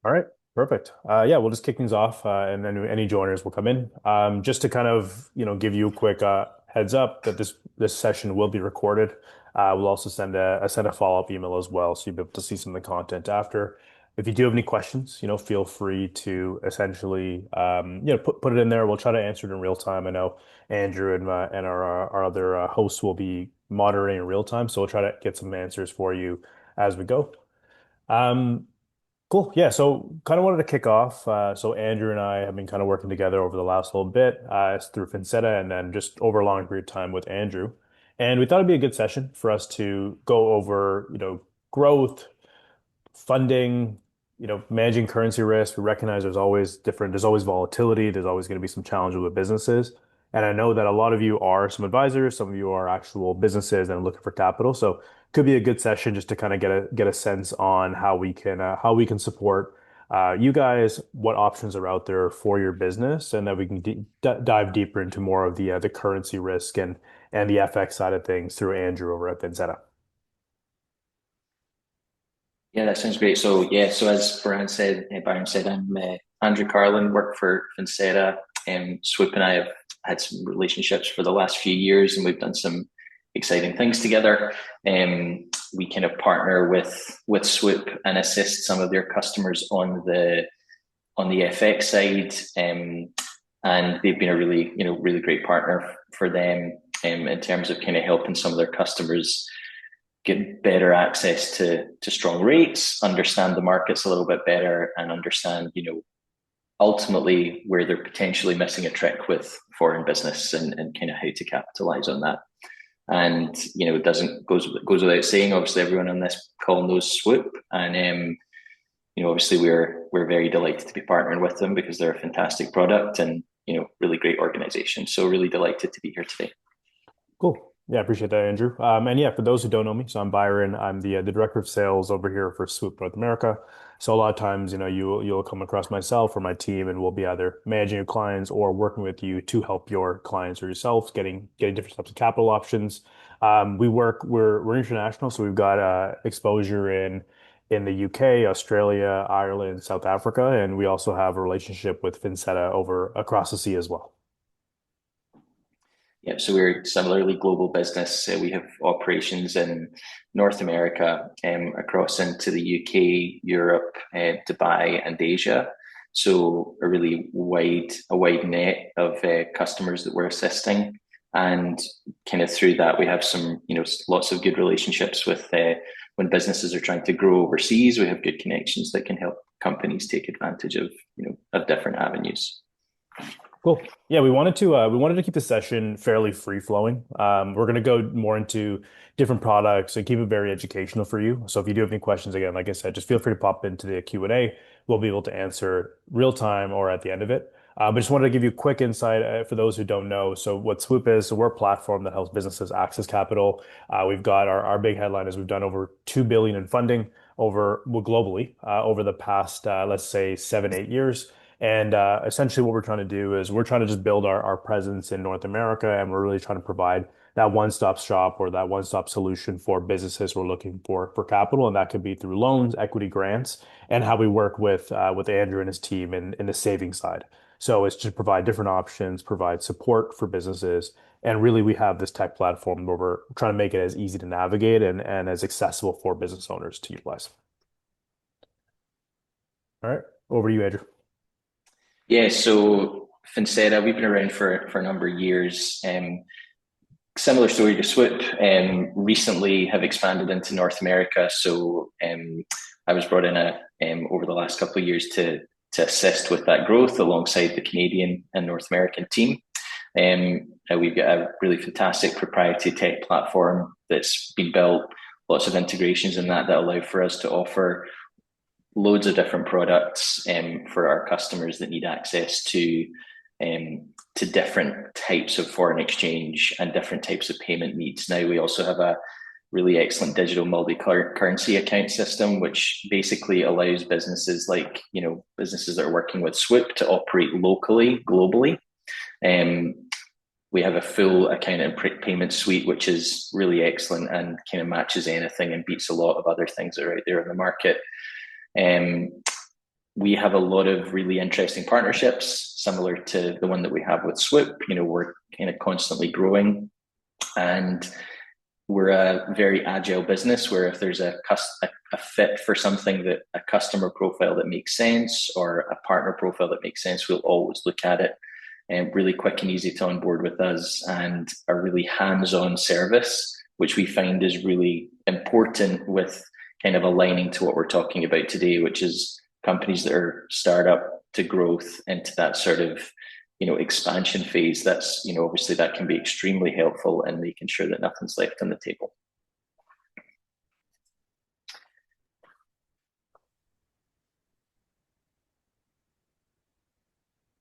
All right, perfect. Yeah, we'll just kick things off, and then any joiners will come in. Just to kind of, give you a quick heads up that this session will be recorded. We'll also send a follow-up email as well, so you'll be able to see some of the content after. If you do have any questions, feel free to essentially, put it in there. We'll try to answer it in real time. I know Andrew and our other hosts will be moderating in real time, so we'll try to get some answers for you as we go. Um, Cool. Yeah. So kind of wanted to kick off. So Andrew and I have been kind of working together over the last little bit, it's through Finseta and then just over a long period of time with Andrew. And we thought it'd be a good session for us to go over, growth, funding, managing currency risk. We recognize there's always volatility, there's always going to be some challenges with businesses. And I know that a lot of you are some advisors, some of you are actual businesses and looking for capital. So could be a good session just to kind of get a sense on how we can support you guys, what options are out there for your business, and that we can dive deeper into more of the currency risk and the FX side of things through Andrew over at Vinseta. Yeah, that sounds great. So as Brian said, I'm Andrew Carlin, work for Finseta, and Swoop and I have had some relationships for the last few years, and we've done some exciting things together. We kind of partner with Swoop and assist some of their customers on the FX side, and they've been a really great partner for them in terms of kind of helping some of their customers get better access to strong rates, understand the markets a little bit better, and understand ultimately where they're potentially missing a trick with foreign business and kind of how to capitalize on that. And it doesn't goes without saying. Obviously, everyone on this call knows Swoop, and obviously we're very delighted to be partnering with them because they're a fantastic product and really great organization. So really delighted to be here today. Cool. Yeah, I appreciate that, Andrew. And yeah, for those who don't know me, so I'm Byron. I'm the director of sales over here for Swoop North America. So a lot of times, you'll come across myself or my team, and we'll be either managing your clients or working with you to help your clients or yourself getting different types of capital options. We're international, so we've got exposure in the UK, Australia, Ireland, South Africa, and we also have a relationship with Finseta over across the sea as well. Yeah, so we're similarly global business. We have operations in North America, across into the UK, Europe, Dubai, and Asia. So a wide net of customers that we're assisting, and kind of through that we have some lots of good relationships with when businesses are trying to grow overseas. We have good connections that can help companies take advantage of of different avenues. Cool. Yeah, we wanted to keep the session fairly free flowing. We're going to go more into different products and keep it very educational for you. So if you do have any questions, again, like I said, just feel free to pop into the Q&A. We'll be able to answer real time or at the end of it. But just wanted to give you a quick insight for those who don't know. So what Swoop is, so we're a platform that helps businesses access capital. We've got our big headline is we've done over 2 billion in funding globally over the past let's say 7, 8 years. And essentially, what we're trying to do is we're trying to just build our presence in North America, and we're really trying to provide that one-stop shop or that one-stop solution for businesses who are looking for capital, and that could be through loans, equity grants, and how we work with Andrew and his team in the saving side. So it's to provide different options, provide support for businesses, and really we have this tech platform where we're trying to make it as easy to navigate and as accessible for business owners to utilize. All right, over to you, Andrew. Yeah, so Finseta, we've been around for a number of years. Similar story to Swoop. Recently have expanded into North America. So I was brought in over the last couple of years to assist with that growth alongside the Canadian and North American team. We've got a really fantastic proprietary tech platform that's been built, lots of integrations in that allow for us to offer loads of different products for our customers that need access to different types of foreign exchange and different types of payment needs. Now we also have a really excellent digital multi-currency account system, which basically allows businesses businesses that are working with Swoop to operate locally, globally. We have a full account and payment suite, which is really excellent and kind of matches anything and beats a lot of other things that are out there in the market. we have a lot of really interesting partnerships, similar to the one that we have with Swoop. We're kind of constantly growing, and we're a very agile business where if there's a fit for something, that a customer profile that makes sense or a partner profile that makes sense, we'll always look at it. And really quick and easy to onboard with us, and a really hands-on service, which we find is really important with kind of aligning to what we're talking about today, which is companies that are startup to growth into that sort of expansion phase. That's obviously that can be extremely helpful in making sure that nothing's left on the table.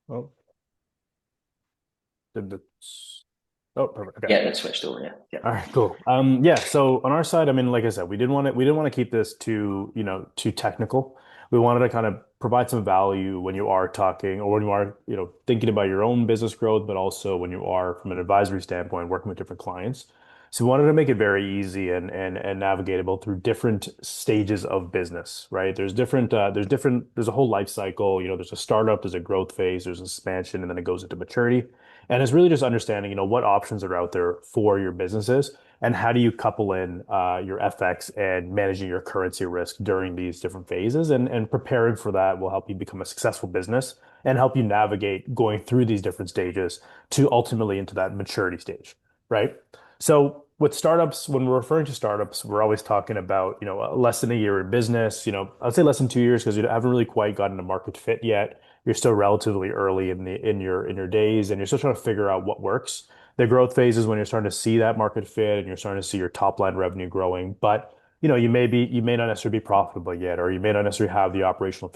Oh, did the, oh, perfect. Okay. Yeah, that switched over. Yeah, yeah. All right, cool. Yeah, so on our side, I mean, like I said, we didn't want to keep this too, too technical. We wanted to kind of provide some value when you are talking or when you are, thinking about your own business growth, but also when you are from an advisory standpoint working with different clients. So we wanted to make it very easy and navigatable through different stages of business, right? There's a whole life cycle, there's a startup, there's a growth phase, there's expansion, and then it goes into maturity. And it's really just understanding, what options are out there for your businesses and how do you couple in your FX and managing your currency risk during these different phases. And preparing for that will help you become a successful business and help you navigate going through these different stages to ultimately into that maturity stage, right? So with startups, when we're referring to startups, we're always talking about, less than a year in business, I'd say less than 2 years because you haven't really quite gotten a market fit yet. You're still relatively early in your days, and you're still trying to figure out what works. The growth phase is when you're starting to see that market fit and you're starting to see your top line revenue growing. But you may not necessarily be profitable yet, or you may not necessarily have the operational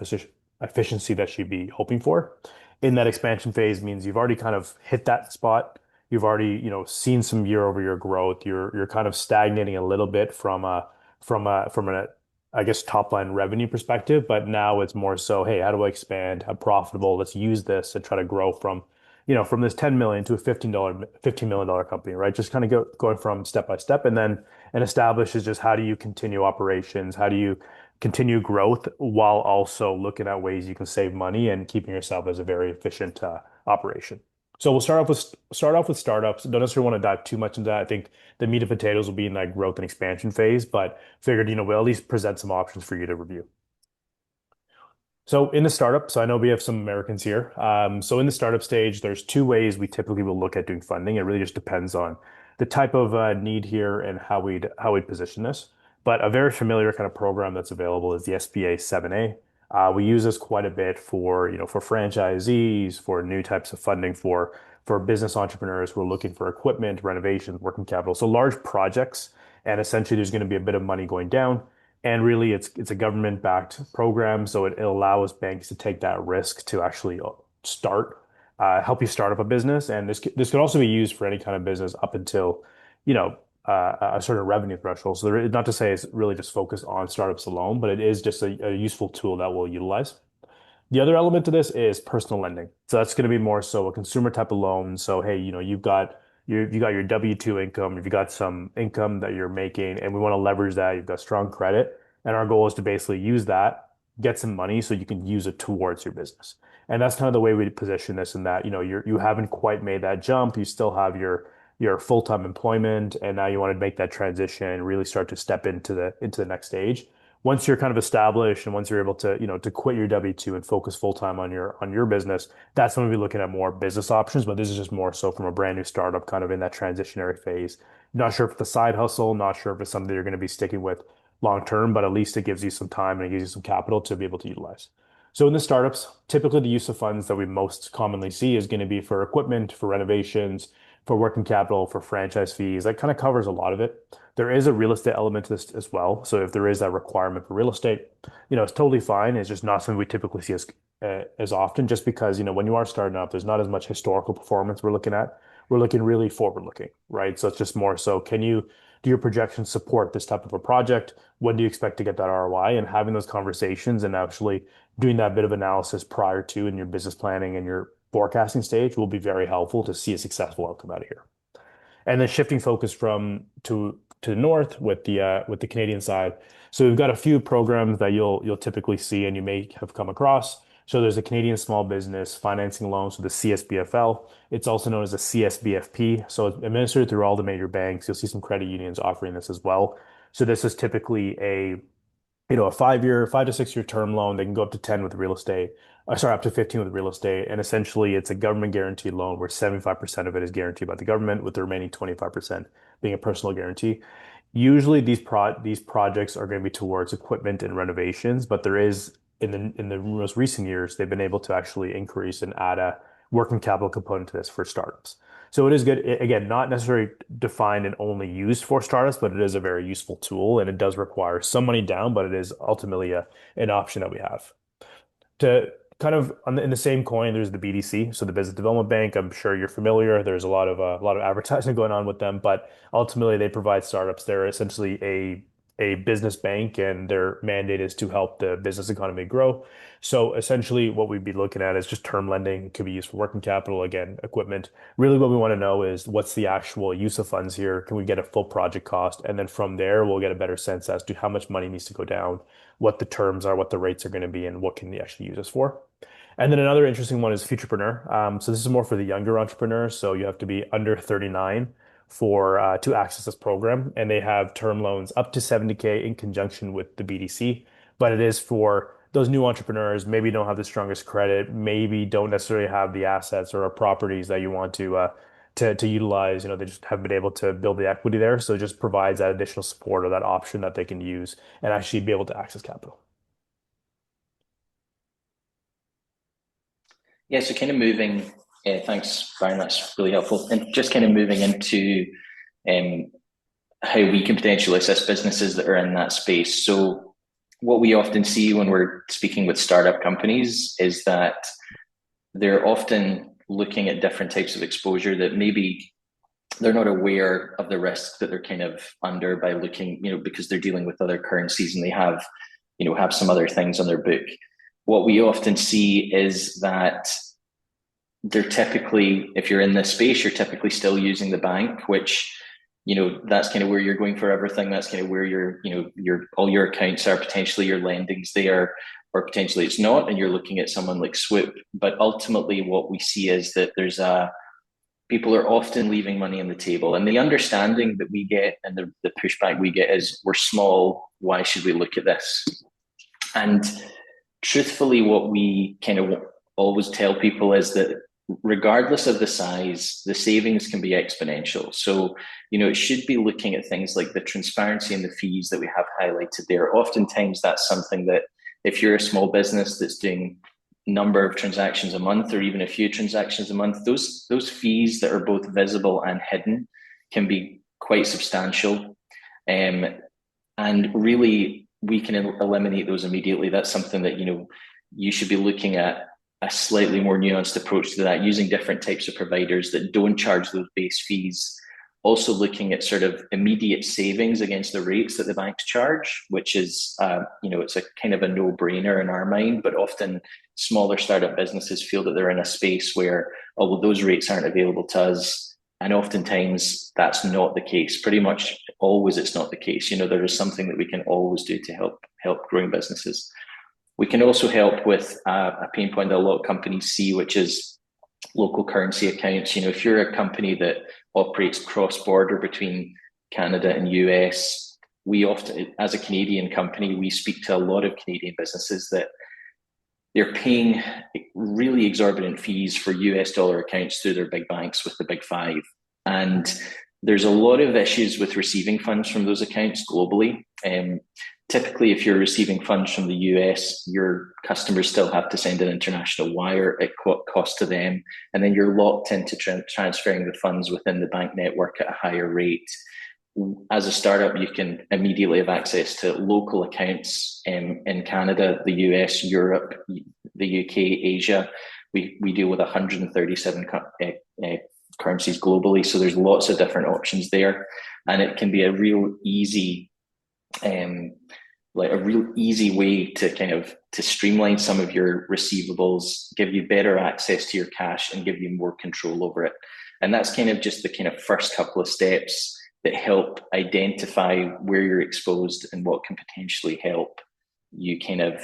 efficiency that you'd be hoping for. In that expansion phase means you've already kind of hit that spot. You've already, seen some year-over-year growth. You're kind of stagnating a little bit from an I guess top line revenue perspective, but now it's more so, hey, how do I expand? How profitable? Let's use this and try to grow from this 10 million to a $15 million company, right? Just kind of going from step by step, and establish is just how do you continue operations? How do you continue growth while also looking at ways you can save money and keeping yourself as a very efficient operation. So we'll start off with startups. Don't necessarily want to dive too much into that. I think the meat and potatoes will be in that growth and expansion phase, but figured, we'll at least present some options for you to review. So in the startup, so I know we have some Americans here. So in the startup stage, there's two ways we typically will look at doing funding. It really just depends on the type of need here and how we'd position this. But a very familiar kind of program that's available is the SBA 7A. We use this quite a bit for franchisees, for new types of funding for business entrepreneurs who are looking for equipment, renovations, working capital. So large projects, and essentially there's going to be a bit of money going down. And really, it's a government-backed program, so it allows banks to take that risk to actually help you start up a business. And this could also be used for any kind of business up until, a certain revenue threshold. So not to say it's really just focused on startups alone, but it is just a useful tool that we'll utilize. The other element to this is personal lending. So that's going to be more so a consumer type of loan. So hey, you've got your W-2 income, you've got some income that you're making, and we want to leverage that. You've got strong credit, and our goal is to basically use that, get some money so you can use it towards your business. And that's kind of the way we position this in that, you haven't quite made that jump. You still have your full-time employment, and now you want to make that transition and really start to step into the next stage. Once you're kind of established and once you're able to, to quit your W-2 and focus full time on your business, that's when we'll be looking at more business options. But this is just more so from a brand new startup, kind of in that transitionary phase. Not sure if it's a side hustle, not sure if it's something you're going to be sticking with long term, but at least it gives you some time and it gives you some capital to be able to utilize. So in the startups, typically the use of funds that we most commonly see is going to be for equipment, for renovations, for working capital, for franchise fees. That kind of covers a lot of it. There is a real estate element to this as well. So if there is that requirement for real estate, it's totally fine. It's just not something we typically see as often, just because, when you are starting up, there's not as much historical performance we're looking at. We're looking really forward looking, right? So it's just more so, do your projections support this type of a project? When do you expect to get that ROI? And having those conversations and actually doing that bit of analysis prior to in your business planning and your forecasting stage will be very helpful to see a successful outcome out of here. And then shifting focus to the north with the Canadian side. So we've got a few programs that you'll typically see and you may have come across. So there's a Canadian Small Business Financing Loan, so the CSBFL. It's also known as a CSBFP. So it's administered through all the major banks. You'll see some credit unions offering this as well. So this is typically a 5 year, 5 to 6 year term loan. They can go up to 10 with real estate. Sorry, up to 15 with real estate. And essentially, it's a government guaranteed loan where 75% of it is guaranteed by the government, with the remaining 25% being a personal guarantee. Usually, these projects are going to be towards equipment and renovations, but there is in the most recent years, they've been able to actually increase and add a working capital component to this for startups. So it is good. Again, not necessarily defined and only used for startups, but it is a very useful tool, and it does require some money down, but it is ultimately an option that we have. To kind of in the same coin, there's the BDC, so the Business Development Bank. I'm sure you're familiar. There's a lot of advertising going on with them, but ultimately they provide startups. They're essentially a business bank, and their mandate is to help the business economy grow. So essentially, what we'd be looking at is just term lending. It could be used for working capital, again, equipment. Really, what we want to know is what's the actual use of funds here? Can we get a full project cost? And then from there, we'll get a better sense as to how much money needs to go down, what the terms are, what the rates are going to be, and what can they actually use us for. And then another interesting one is Futurepreneur. So this is more for the younger entrepreneurs. So you have to be under 39 for to access this program, and they have term loans up to 70K in conjunction with the BDC. But it is for those new entrepreneurs, maybe don't have the strongest credit, maybe don't necessarily have the assets or properties that you want to utilize. They just haven't been able to build the equity there. So it just provides that additional support or that option that they can use and actually be able to access capital. Yeah, so kind of moving, thanks, Brian, that's really helpful. And just kind of moving into um, how we can potentially assist businesses that are in that space. So, what we often see when we're speaking with startup companies is that they're often looking at different types of exposure that maybe they're not aware of the risk that they're kind of under by looking, because they're dealing with other currencies and they have some other things on their book. What we often see is that they're typically, if you're in this space, you're typically still using the bank, which, that's kind of where you're going for everything. That's kind of where your all your accounts are, potentially your lendings there, or potentially it's not, and you're looking at someone like Swoop. But ultimately what we see is that people are often leaving money on the table, and the understanding that we get and the pushback we get is, we're small, why should we look at this? And truthfully, what we kind of always tell people is that regardless of the size, the savings can be exponential. So, it should be looking at things like the transparency and the fees that we have highlighted there. Oftentimes, that's something that if you're a small business that's doing number of transactions a month or even a few transactions a month, those fees that are both visible and hidden can be quite substantial. And really, we can eliminate those immediately. That's something that, you should be looking at a slightly more nuanced approach to that, using different types of providers that don't charge those base fees. Also looking at sort of immediate savings against the rates that the banks charge, which is, it's a kind of a no-brainer in our mind, but often smaller startup businesses feel that they're in a space where, oh, well, those rates aren't available to us. And oftentimes that's not the case. Pretty much always it's not the case. There is something that we can always do to help growing businesses. We can also help with a pain point that a lot of companies see, which is local currency accounts. If you're a company that operates cross-border between Canada and US, we often, as a Canadian company, we speak to a lot of Canadian businesses that they're paying really exorbitant fees for US dollar accounts through their big banks with the big five. And there's a lot of issues with receiving funds from those accounts globally. Typically, if you're receiving funds from the US, your customers still have to send an international wire at cost to them, and then you're locked into transferring the funds within the bank network at a higher rate. As a startup, you can immediately have access to local accounts in Canada, the US, Europe, the UK, Asia. We deal with 137 currencies globally, so there's lots of different options there, and it can be a real easy way to kind of to streamline some of your receivables, give you better access to your cash, and give you more control over it. And that's kind of just the kind of first couple of steps. that help identify where you're exposed and what can potentially help you kind of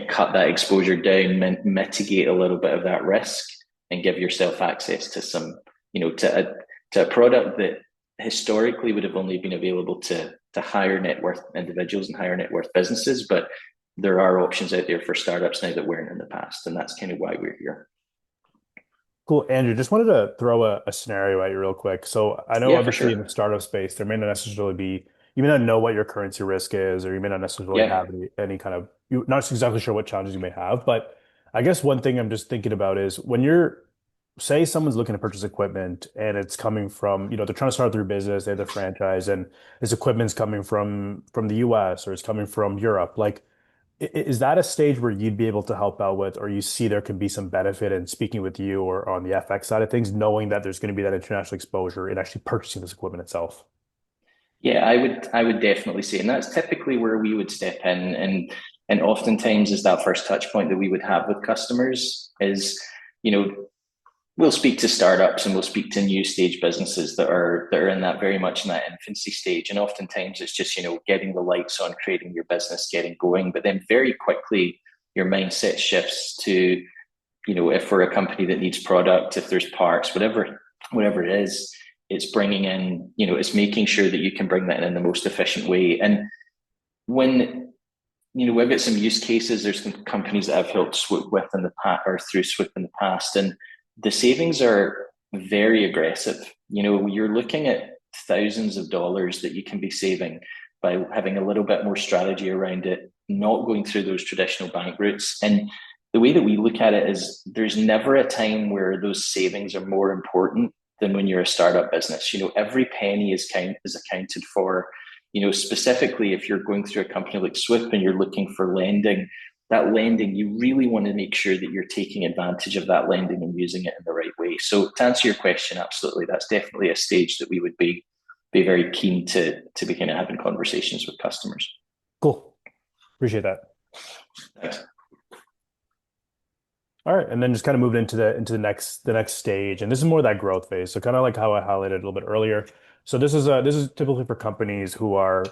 cut that exposure down, mitigate a little bit of that risk, and give yourself access to some, to a product that historically would have only been available to higher net worth individuals and higher net worth businesses, but there are options out there for startups now that weren't in the past, and that's kind of why we're here. Cool. Andrew, just wanted to throw a scenario at you real quick. So I know Yeah, for obviously in sure. the startup space, there may not necessarily be, you may not know what your currency risk is, or you may not necessarily have Yeah, any kind of, you're not exactly sure what challenges you may have. But I guess one thing I'm just thinking about is when you're, say someone's looking to purchase equipment and it's coming from, they're trying to start their business, they have their franchise, and this equipment's coming from the US or it's coming from Europe. Like, is that a stage where you'd be able to help out with, or you see there can be some benefit in speaking with you or on the FX side of things, knowing that there's going to be that international exposure in actually purchasing this equipment itself? yeah, I would definitely say, and that's typically where we would step in, and oftentimes is that first touch point that we would have with customers is, you know, we'll speak to startups and we'll speak to new stage businesses that are in that very much in that infancy stage, and oftentimes it's just getting the lights on, creating your business, getting going, but then very quickly your mindset shifts to, if we're a company that needs product, if there's parts, whatever it is, it's bringing in, it's making sure that you can bring that in the most efficient way. And when we've got some use cases, there's some companies that I've helped Swoop with in the past, or through Swoop in the past, and the savings are very aggressive. You're looking at thousands of dollars that you can be saving by having a little bit more strategy around it, not going through those traditional bank routes. And the way that we look at it is there's never a time where those savings are more important than when you're a startup business. Every penny is accounted for. Specifically if you're going through a company like Swoop and you're looking for lending, that lending, you really want to make sure that you're taking advantage of that lending and using it in the right way. So to answer your question, absolutely, that's definitely a stage that we would be very keen to be kind of having conversations with customers. Cool. Appreciate that. Thanks. All right, and then just kind of moving into the next stage, and this is more that growth phase. So kind of like how I highlighted a little bit earlier. So this is typically for companies who are,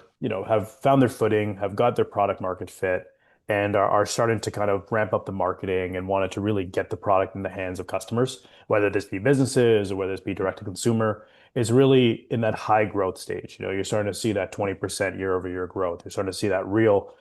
have found their footing, have got their product market fit, and are starting to kind of ramp up the marketing and wanted to really get the product in the hands of customers, whether this be businesses or whether this be direct to consumer. Is really in that high growth stage. You're starting to see that 20% year over year growth. You're starting to see that real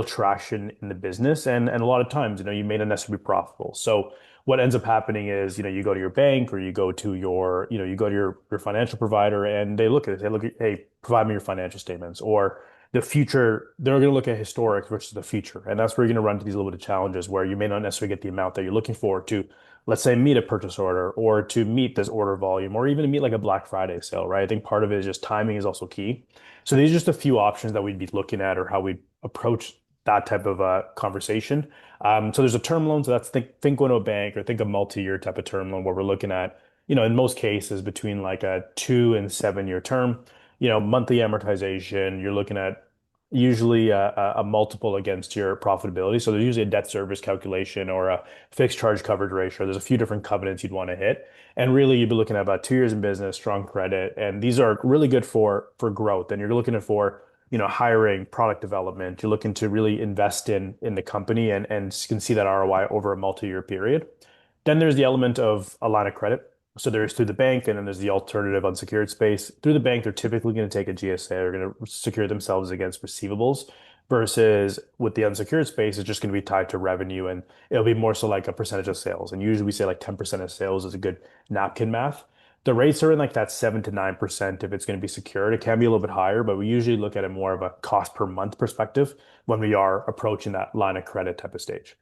traction in the business. And a lot of times, you may not necessarily be profitable. So what ends up happening is, you go to your bank or you go to your financial provider and they look at it, they look at, hey, provide me your financial statements or the future, they're going to look at historic versus the future. And that's where you're going to run into these little bit of challenges where you may not necessarily get the amount that you're looking for to, let's say, meet a purchase order or to meet this order volume or even to meet like a Black Friday sale, right? I think part of it is just timing is also key. So these are just a few options that we'd be looking at or how we approach that type of conversation. So there's a term loan. So that's think going to a bank or think a multi-year type of term loan where we're looking at, in most cases between like a 2 and 7 year term, monthly amortization. You're looking at usually a multiple against your profitability. So there's usually a debt service calculation or a fixed charge coverage ratio. There's a few different covenants you'd want to hit. And really you'd be looking at about 2 years in business, strong credit. And these are really good for growth. And you're looking at for hiring, product development. You're looking to really invest in the company and you can see that ROI over a multi-year period. Then there's the element of a line of credit. So there's through the bank, and then there's the alternative unsecured space. Through the bank, they're typically going to take a GSA. They're going to secure themselves against receivables versus with the unsecured space, it's just going to be tied to revenue and it'll be more so like a percentage of sales. And usually we say like 10% of sales is a good napkin math. The rates are in like that 7 to 9% if it's going to be secured. It can be a little bit higher, but we usually look at it more of a cost per month perspective when we are approaching that line of credit type of stage.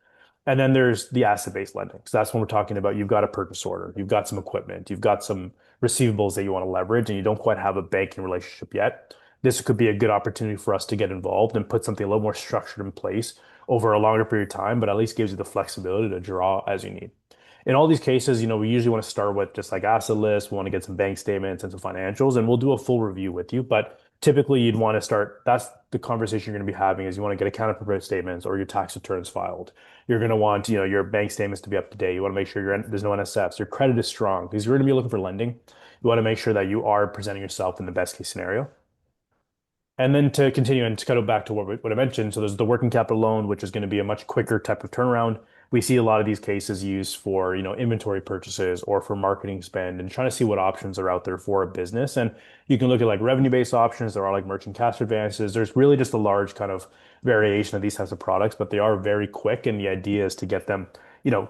And then there's the asset-based lending. So that's when we're talking about you've got a purchase order, you've got some equipment, you've got some receivables that you want to leverage, and you don't quite have a banking relationship yet. This could be a good opportunity for us to get involved and put something a little more structured in place over a longer period of time, but at least gives you the flexibility to draw as you need. In all these cases, we usually want to start with just like asset list. We want to get some bank statements and some financials, and we'll do a full review with you. But typically you'd want to start, that's the conversation you're going to be having is you want to get accounting prepared statements or your tax returns filed. You're going to want, your bank statements to be up to date. You want to make sure there's no NSFs. Your credit is strong because you're going to be looking for lending. You want to make sure that you are presenting yourself in the best case scenario. And then to continue and to go back to what I mentioned, so there's the working capital loan, which is going to be a much quicker type of turnaround. We see a lot of these cases used for, inventory purchases or for marketing spend and trying to see what options are out there for a business. And you can look at like revenue-based options. There are like merchant cash advances. There's really just a large kind of variation of these types of products, but they are very quick. And the idea is to get them,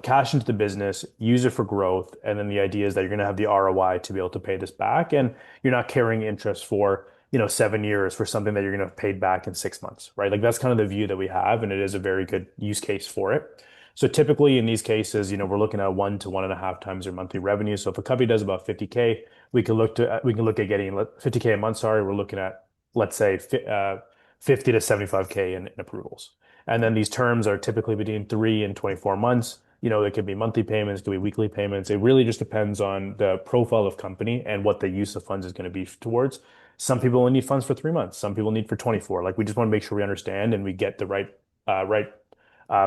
cash into the business, use it for growth. And then the idea is that you're going to have the ROI to be able to pay this back. And you're not carrying interest for 7 years for something that you're going to have paid back in 6 months, right? Like that's kind of the view that we have, and it is a very good use case for it. So typically in these cases, we're looking at 1 to 1.5 times your monthly revenue. So if a company does about 50K, we can look at getting 50K a month. Sorry, we're looking at, let's say, 50 to 75K in approvals. And then these terms are typically between 3 and 24 months. It could be monthly payments, it could be weekly payments. It really just depends on the profile of company and what the use of funds is going to be towards. Some people only need funds for 3 months. Some people need for 24. Like we just want to make sure we understand and we get the right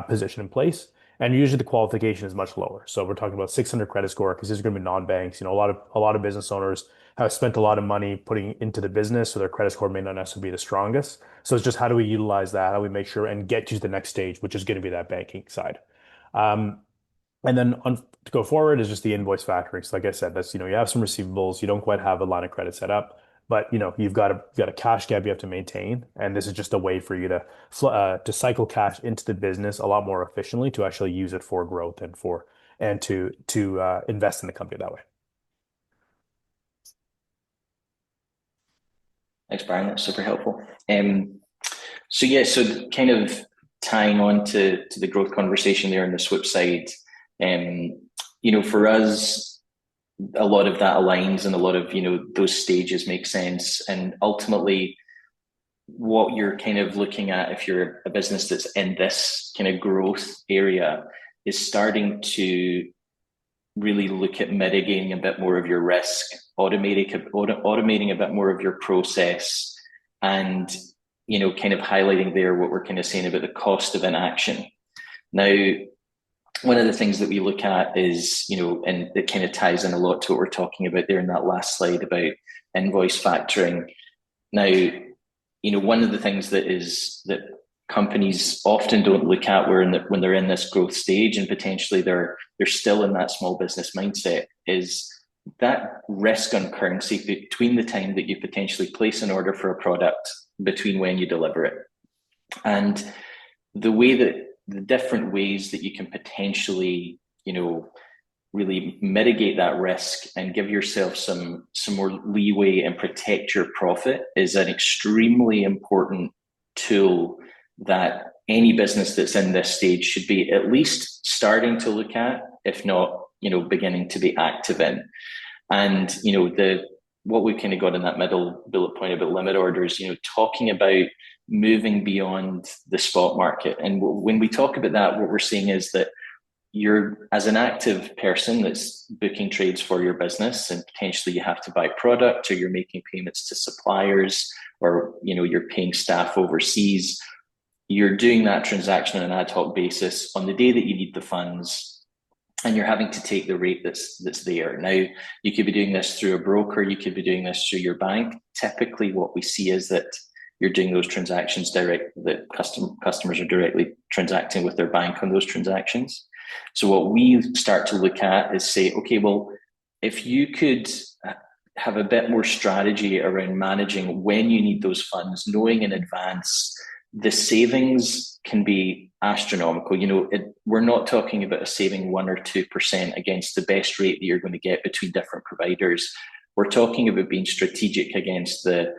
position in place. And usually the qualification is much lower. So we're talking about 600 credit score because these are going to be non-banks. A lot of business owners have spent a lot of money putting into the business, so their credit score may not necessarily be the strongest. So it's just how do we utilize that? How do we make sure and get you to the next stage, which is going to be that banking side. Um, and then to go forward is just the invoice factoring. So like I said, that's, you have some receivables, you don't quite have a line of credit set up, but you've got a cash gap you have to maintain. And this is just a way for you to cycle cash into the business a lot more efficiently to actually use it for growth and to invest in the company that way. Thanks, Brian. That's super helpful. So yeah, so kind of tying on to the growth conversation there on the Swoop side, for us, a lot of that aligns and a lot of, those stages make sense. And ultimately, what you're kind of looking at if you're a business that's in this kind of growth area is starting to really look at mitigating a bit more of your risk, automating a bit more of your process, and kind of highlighting there what we're kind of saying about the cost of inaction. Now, one of the things that we look at is, and it kind of ties in a lot to what we're talking about there in that last slide about invoice factoring. Now, one of the things that companies often don't look at when they're in this growth stage and potentially they're still in that small business mindset is that risk on currency between the time that you potentially place an order for a product between when you deliver it. And the different ways that you can potentially, really mitigate that risk and give yourself some more leeway and protect your profit is an extremely important tool that any business that's in this stage should be at least starting to look at, if not, beginning to be active in. And, what we kind of got in that middle bullet point about limit orders, talking about moving beyond the spot market. And when we talk about that, what we're seeing is that you're, as an active person that's booking trades for your business, and potentially you have to buy product or you're making payments to suppliers or, you're paying staff overseas, you're doing that transaction on an ad hoc basis on the day that you need the funds, and you're having to take the rate that's there. Now, you could be doing this through a broker, you could be doing this through your bank. Typically, what we see is that you're doing those transactions direct, that customers are directly transacting with their bank on those transactions. So what we start to look at is say, okay, well, if you could have a bit more strategy around managing when you need those funds, knowing in advance, the savings can be astronomical. We're not talking about a saving 1 or 2% against the best rate that you're going to get between different providers. We're talking about being strategic against the,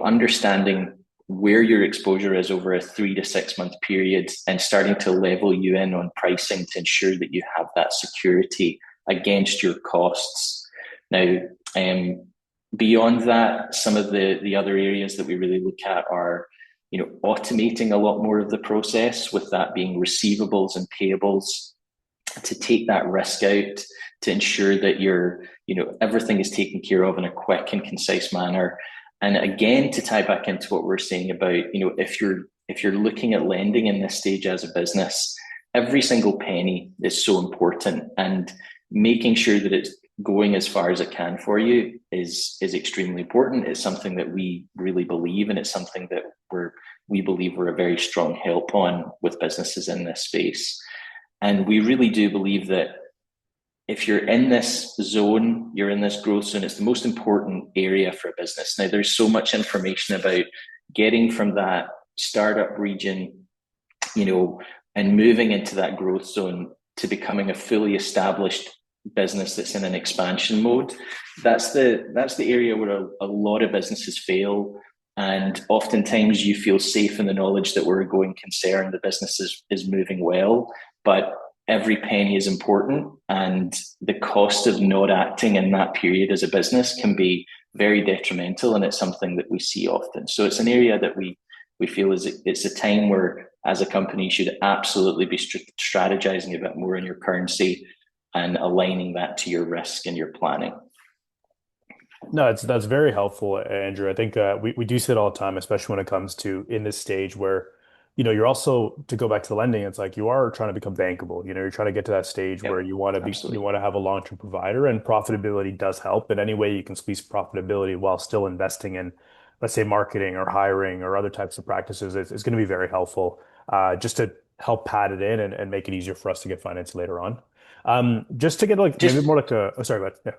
understanding where your exposure is over a 3 to 6 month period and starting to level you in on pricing to ensure that you have that security against your costs. Now, beyond that, some of the other areas that we really look at are, automating a lot more of the process, with that being receivables and payables, to take that risk out, to ensure that everything is taken care of in a quick and concise manner. And again, to tie back into what we're saying about, if you're looking at lending in this stage as a business, every single penny is so important, and making sure that it's going as far as it can for you is extremely important. It's something that we really believe, and it's something that we believe we're a very strong help on with businesses in this space. And we really do believe that if you're in this zone, you're in this growth zone, it's the most important area for a business. Now, there's so much information about getting from that startup region, and moving into that growth zone to becoming a fully established business that's in an expansion mode. That's the area where a lot of businesses fail. And oftentimes you feel safe in the knowledge that we're a going concern, the business is moving well, but every penny is important, and the cost of not acting in that period as a business can be very detrimental, and it's something that we see often. So it's an area that we feel it's a time where, as a company, you should absolutely be strategizing a bit more in your currency and aligning that to your risk and your planning. No, that's very helpful, Andrew. I think we do see it all the time, especially when it comes to in this stage where, you're also to go back to the lending. It's like you are trying to become bankable. You're trying to get to that stage where Yep, you absolutely. want to have a long-term provider, and profitability does help. In any way you can squeeze profitability while still investing in, let's say, marketing or hiring or other types of practices is going to be very helpful, just to help pad it in and make it easier for us to get financed later on. Just to get like maybe more Just like a, oh, sorry, but yeah.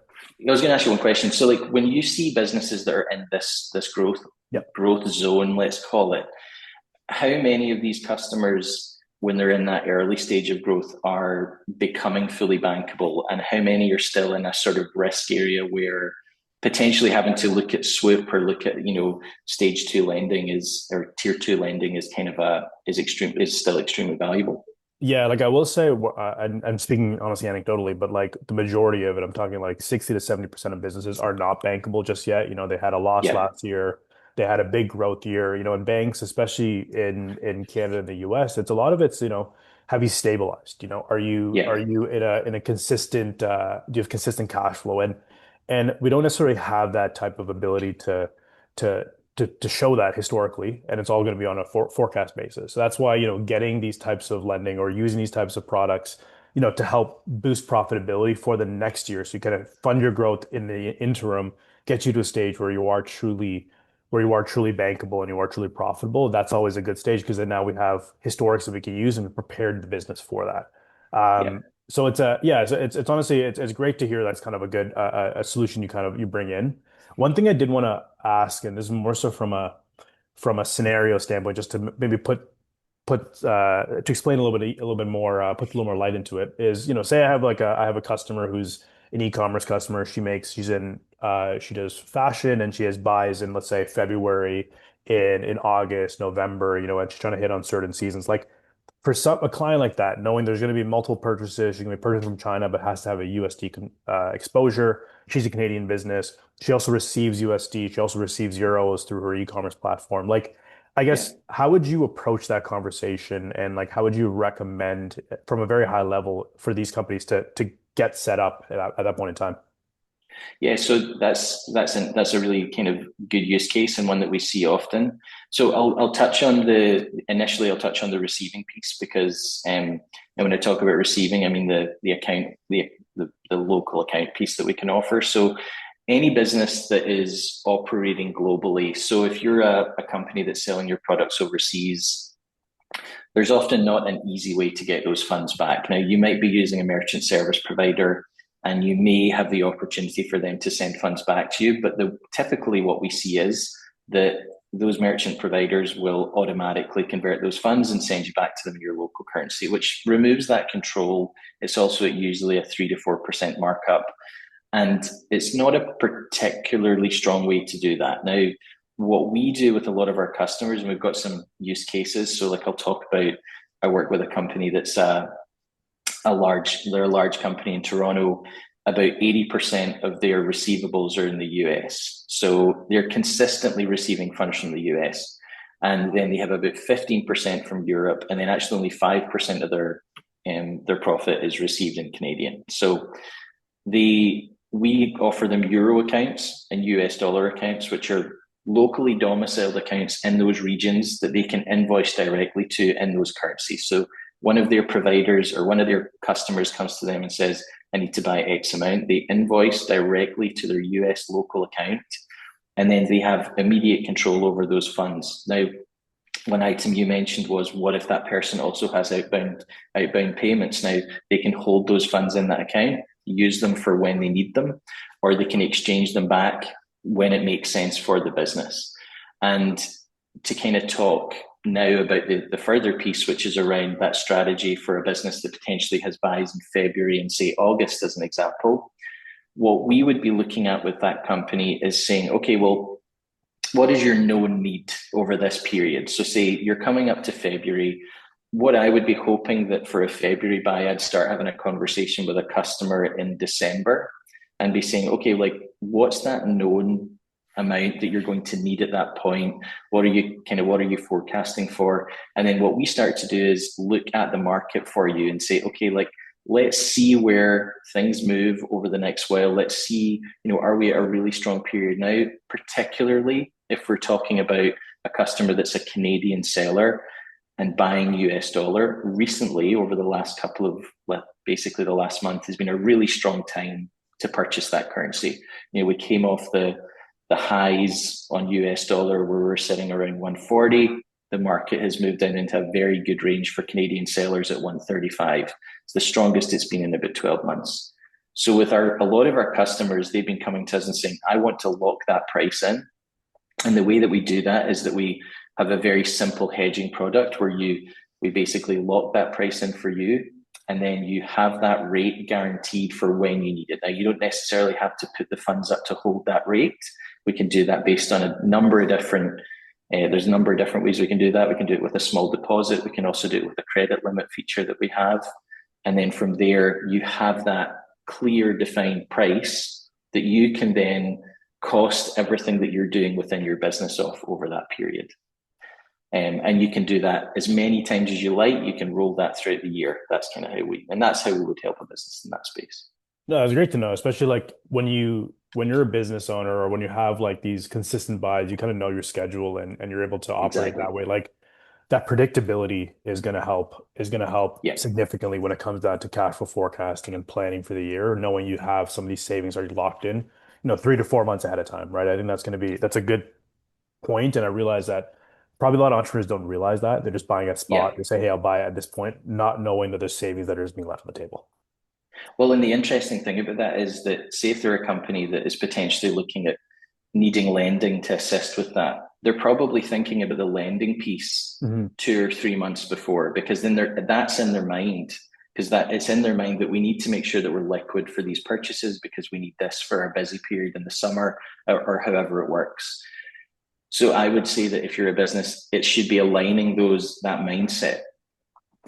I was going to ask you one question. So, like, when you see businesses that are in this Yep. growth zone, let's call it, how many of these customers, when they're in that early stage of growth, are becoming fully bankable, and how many are still in a sort of risk area where potentially having to look at Swoop or look at stage two lending is or tier two lending is kind of a is still extremely valuable. Yeah, like I will say, I'm speaking honestly anecdotally, but like the majority of it, I'm talking like 60 to 70% of businesses are not bankable just yet. They had a loss Yeah, last year. They had a big growth year, in banks, especially in Canada and the US, it's a lot of it's, have you stabilized? Are yeah, you in a consistent do you have consistent cash flow? And we don't necessarily have that type of ability to to show that historically, and it's all going to be on a forecast basis. So that's why, getting these types of lending or using these types of products, to help boost profitability for the next year. So you kind of fund your growth in the interim, get you to a stage where you are truly bankable and you are truly profitable. That's always a good stage because then now we have historics that we can use and prepared the business for that. yeah. So it's a yeah, it's honestly it's great to hear that's kind of a good a solution you bring in. One thing I did want to ask, and this is more so from a scenario standpoint, just to maybe put to explain a little bit more, put a little more light into it, is, say I have a customer who's an e-commerce customer. She does fashion and she has buys in, let's say, February, in August, November, and she's trying to hit on certain seasons. Like for a client like that, knowing there's going to be multiple purchases, she's going to be purchasing from China, but has to have a USD exposure. She's a Canadian business. She also receives USD. She also receives euros through her e-commerce platform. Like, I Yeah. guess, how would you approach that conversation, and like, how would you recommend from a very high level for these companies to get set up at that point in time? Yeah, so that's a really kind of good use case and one that we see often. So I'll touch on I'll touch on the receiving piece because and when I talk about receiving, I mean the account the local account piece that we can offer. So any business that is operating globally. So if you're a company that's selling your products overseas, there's often not an easy way to get those funds back. Now, you might be using a merchant service provider and you may have the opportunity for them to send funds back to you, but typically what we see is that those merchant providers will automatically convert those funds and send you back to them in your local currency, which removes that control. It's also usually a 3 to 4% markup. And it's not a particularly strong way to do that. Now, what we do with a lot of our customers, and we've got some use cases. So, like I'll talk about, I work with a company that's they're a large company in Toronto. About 80% of their receivables are in the US. So they're consistently receiving funds from the US. And then they have about 15% from Europe, and then actually only 5% of their profit is received in Canadian. So we offer them euro accounts and US dollar accounts, which are locally domiciled accounts in those regions that they can invoice directly to in those currencies. So one of their providers or one of their customers comes to them and says, I need to buy X amount. They invoice directly to their US local account, and then they have immediate control over those funds. Now, one item you mentioned was, what if that person also has outbound payments? Now they can hold those funds in that account, use them for when they need them, or they can exchange them back when it makes sense for the business. And to kind of talk now about the further piece, which is around that strategy for a business that potentially has buys in February and say August as an example, what we would be looking at with that company is saying, okay, well, what is your known need over this period? So say you're coming up to February. What I would be hoping that for a February buy, I'd start having a conversation with a customer in December and be saying, okay, like what's that known amount that you're going to need at that point? What are you forecasting for? And then what we start to do is look at the market for you and say, okay, like let's see where things move over the next while. Let's see, are we at a really strong period now, particularly if we're talking about a customer that's a Canadian seller and buying US dollar. Recently, over the last couple of, well, basically the last month has been a really strong time to purchase that currency. We came off the highs on US dollar where we're sitting around 140. The market has moved down into a very good range for Canadian sellers at 135. It's the strongest it's been in about 12 months. So with a lot of our customers, they've been coming to us and saying, I want to lock that price in. And the way that we do that is that we have a very simple hedging product where we basically lock that price in for you, and then you have that rate guaranteed for when you need it. Now, you don't necessarily have to put the funds up to hold that rate. We can do that based on a number of different, there's a number of different ways we can do that. We can do it with a small deposit. We can also do it with a credit limit feature that we have. And then from there, you have that clear defined price that you can then cost everything that you're doing within your business off over that period. And you can do that as many times as you like. You can roll that throughout the year. That's kind of that's how we would help a business in that space. No, it's great to know, especially like when you're a business owner or when you have like these consistent buys, you kind of know your schedule and you're able to operate Exactly. that way. Like that predictability is gonna help Yeah. significantly when it comes down to cash flow forecasting and planning for the year, knowing you have some of these savings already locked in, 3 to 4 months ahead of time, right? I think that's a good point. And I realize that probably a lot of entrepreneurs don't realize that. They're just buying at Yeah. spot. They say, hey, I'll buy it at this point, not knowing that there's savings that are just being left on the table. Well, and the interesting thing about that is that, say, if they're a company that is potentially looking at needing lending to assist with that, they're probably thinking about the lending piece Hmm. 2 or 3 months before, because then that's in their mind, because that it's in their mind that we need to make sure that we're liquid for these purchases because we need this for our busy period in the summer, or however it works. So I would say that if you're a business, it should be aligning that mindset.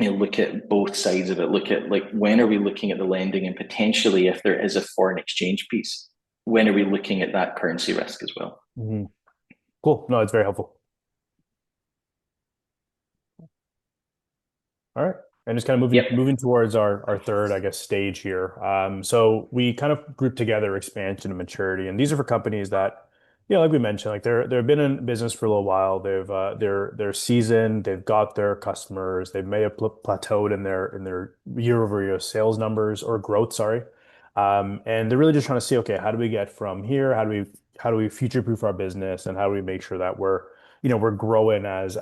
Look at both sides of it. Look at, like, when are we looking at the lending, and potentially if there is a foreign exchange piece, when are we looking at that currency risk as well? Hmm. Cool. No, it's very helpful. All right. And just kind of moving Yep. moving towards our third, I guess, stage here. So we kind of group together expansion and maturity, and these are for companies that, like we mentioned, like they've been in business for a little while. They're seasoned. They've got their customers. They may have plateaued in their year-over-year sales numbers or growth. Sorry, and they're really just trying to see, okay, how do we get from here? How do we future-proof our business, and how do we make sure that we're growing as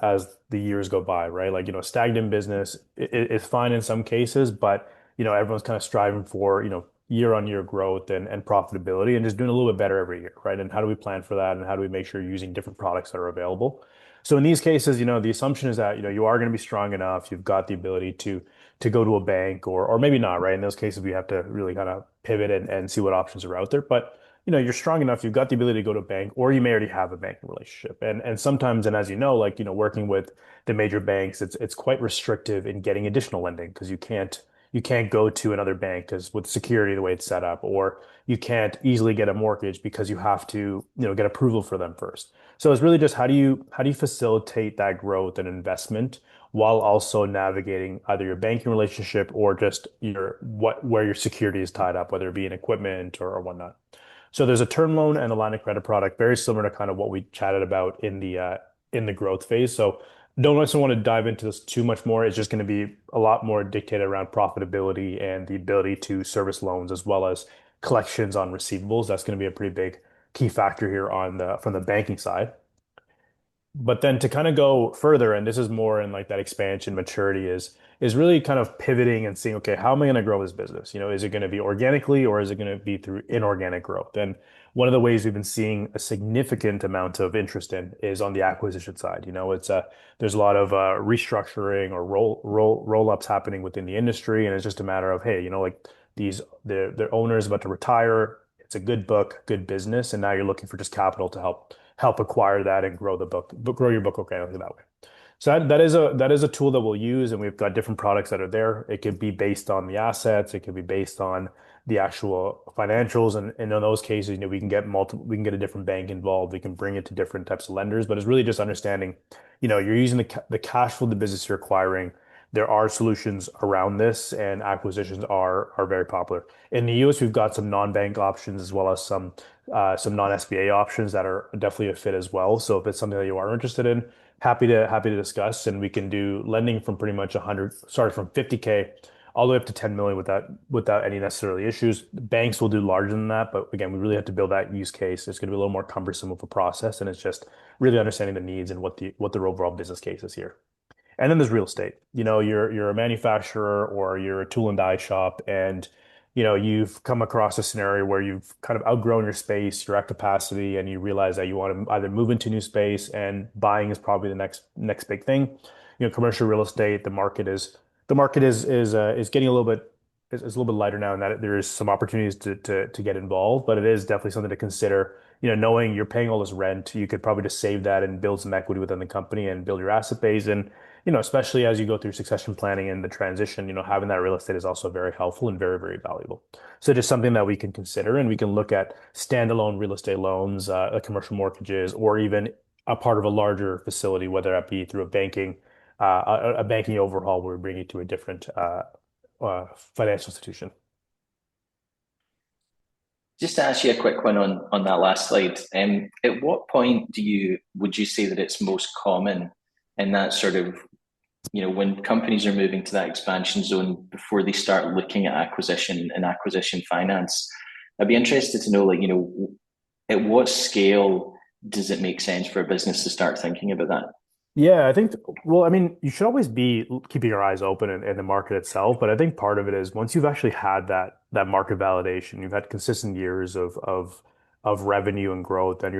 the years go by, right? Like, stagnant business is fine in some cases, but everyone's kind of striving for, year on year growth and profitability and just doing a little bit better every year, right? And how do we plan for that? And how do we make sure you're using different products that are available? So in these cases, the assumption is that, you are going to be strong enough. You've got the ability to go to a bank or maybe not, right? In those cases, we have to really kind of pivot and see what options are out there. But you're strong enough, you've got the ability to go to a bank, or you may already have a banking relationship. And sometimes, and as you know, like, working with the major banks, it's quite restrictive in getting additional lending because you can't go to another bank because with security the way it's set up, or you can't easily get a mortgage because you have to, get approval for them first. So it's really just how do you facilitate that growth and investment while also navigating either your banking relationship or just where your security is tied up, whether it be in equipment or whatnot. So there's a term loan and a line of credit product, very similar to kind of what we chatted about in the growth phase. So don't necessarily want to dive into this too much more. It's just going to be a lot more dictated around profitability and the ability to service loans as well as collections on receivables. That's going to be a pretty big key factor here on the from the banking side. But then to kind of go further, and this is more in like that expansion maturity is really kind of pivoting and seeing, okay, how am I going to grow this business? Is it going to be organically or is it going to be through inorganic growth? And one of the ways we've been seeing a significant amount of interest in is on the acquisition side. It's there's a lot of restructuring or roll ups happening within the industry, and it's just a matter of, hey, like their owner is about to retire. It's a good book, good business, and now you're looking for just capital to help acquire that and grow the book, grow your book organically that way. So that is a tool that we'll use, and we've got different products that are there. It could be based on the assets, it could be based on the actual financials, and in those cases, we can get a different bank involved. We can bring it to different types of lenders, but it's really just understanding, you're using the cash flow of the business you're acquiring. There are solutions around this, and acquisitions are very popular. In the US, we've got some non-bank options as well as some non-SBA options that are definitely a fit as well. So if it's something that you are interested in, happy to discuss, and we can do lending from pretty much 100, sorry, from 50K all the way up to 10 million without any necessarily issues. Banks will do larger than that, but again, we really have to build that use case. It's going to be a little more cumbersome of a process, and it's just really understanding the needs and what the overall business case is here. And then there's real estate. You're a manufacturer or you're a tool and die shop, and you've come across a scenario where you've kind of outgrown your space, you're at capacity, and you realize that you want to either move into new space, and buying is probably the next big thing. Commercial real estate, the market is getting a little bit is a little bit lighter now, in that there is some opportunities to get involved, but it is definitely something to consider. Knowing you're paying all this rent, you could probably just save that and build some equity within the company and build your asset base. And especially as you go through succession planning and the transition, having that real estate is also very helpful and very, very valuable. So just something that we can consider, and we can look at standalone real estate loans, commercial mortgages, or even a part of a larger facility, whether that be through a banking overhaul where we bring it to a different financial institution. Just to ask you a quick one on that last slide. At what point would you say that it's most common in that sort of, when companies are moving to that expansion zone before they start looking at acquisition and acquisition finance? I'd be interested to know, like, at what scale does it make sense for a business to start thinking about that? Yeah, I think, well, I mean, you should always be keeping your eyes open in the market itself, but I think part of it is once you've actually had that market validation, you've had consistent years of revenue and growth, and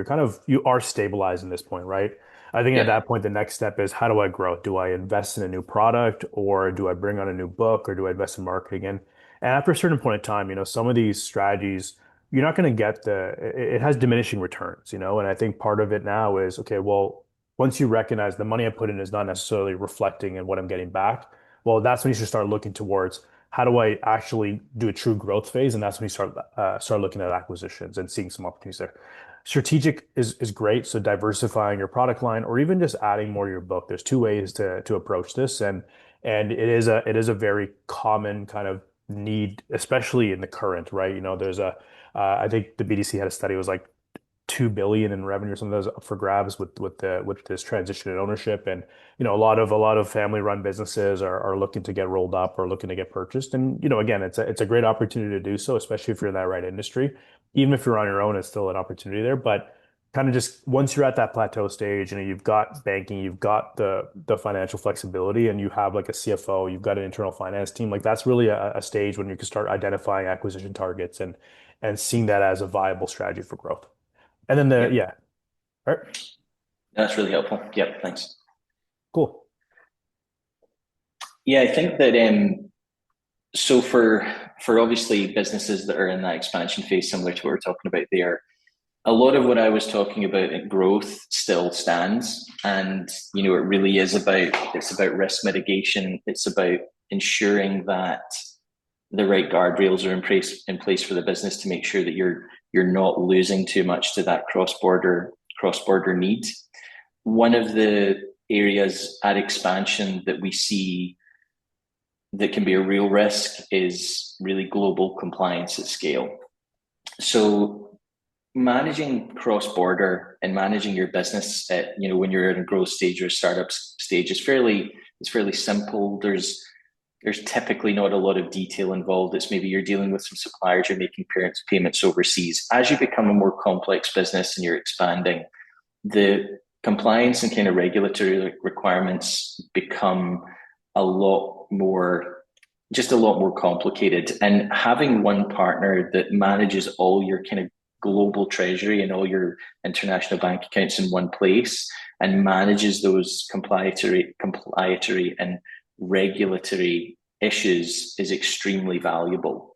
you are stabilized in this point, right? I think at Yeah. that point, the next step is, how do I grow? Do I invest in a new product, or do I bring on a new book, or do I invest in marketing? And after a certain point in time, some of these strategies, you're not going to get it has diminishing returns, and I think part of it now is, okay, well, once you recognize the money I put in is not necessarily reflecting in what I'm getting back, well, that's when you should start looking towards, how do I actually do a true growth phase, and that's when you start looking at acquisitions and seeing some opportunities there. Strategic is great, so diversifying your product line or even just adding more to your book. There's two ways to approach this, and it is a very common kind of need, especially in the current, right? There's I think the BDC had a study, it was like 2 billion in revenue or something that was up for grabs with this transition in ownership. And a lot of family run businesses are looking to get rolled up or looking to get purchased. And again, it's a great opportunity to do so, especially if you're in that right industry. Even if you're on your own, it's still an opportunity there. But kind of just once you're at that plateau stage, you've got banking, you've got the financial flexibility, and you have like a CFO, you've got an internal finance team, like that's really a stage when you can start identifying acquisition targets and seeing that as a viable strategy for growth. And then Yep. yeah. All right. That's really helpful. Yep. Thanks. Cool. Yeah, I think that so for obviously businesses that are in that expansion phase, similar to what we're talking about there, a lot of what I was talking about in growth still stands. And, it really is it's about risk mitigation. It's about ensuring that the right guardrails are in place for the business to make sure that you're not losing too much to that cross border need. One of the areas at expansion that we see that can be a real risk is really global compliance at scale. So managing cross-border and managing your business at, when you're in a growth stage or a startup stage is fairly simple. There's typically not a lot of detail involved. It's maybe you're dealing with some suppliers, you're making payments overseas. As you become a more complex business and you're expanding, the compliance and kind of regulatory requirements become a lot more just a lot more complicated. And having one partner that manages all your kind of global treasury and all your international bank accounts in one place and manages those compliatory and regulatory issues is extremely valuable.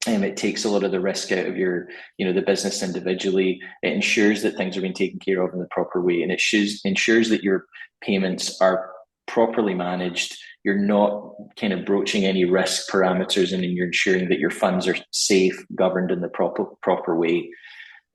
It takes a lot of the risk out of the business individually. It ensures that things are being taken care of in the proper way, and it ensures that your payments are properly managed. You're not kind of broaching any risk parameters, and you're ensuring that your funds are safe, governed in the proper way.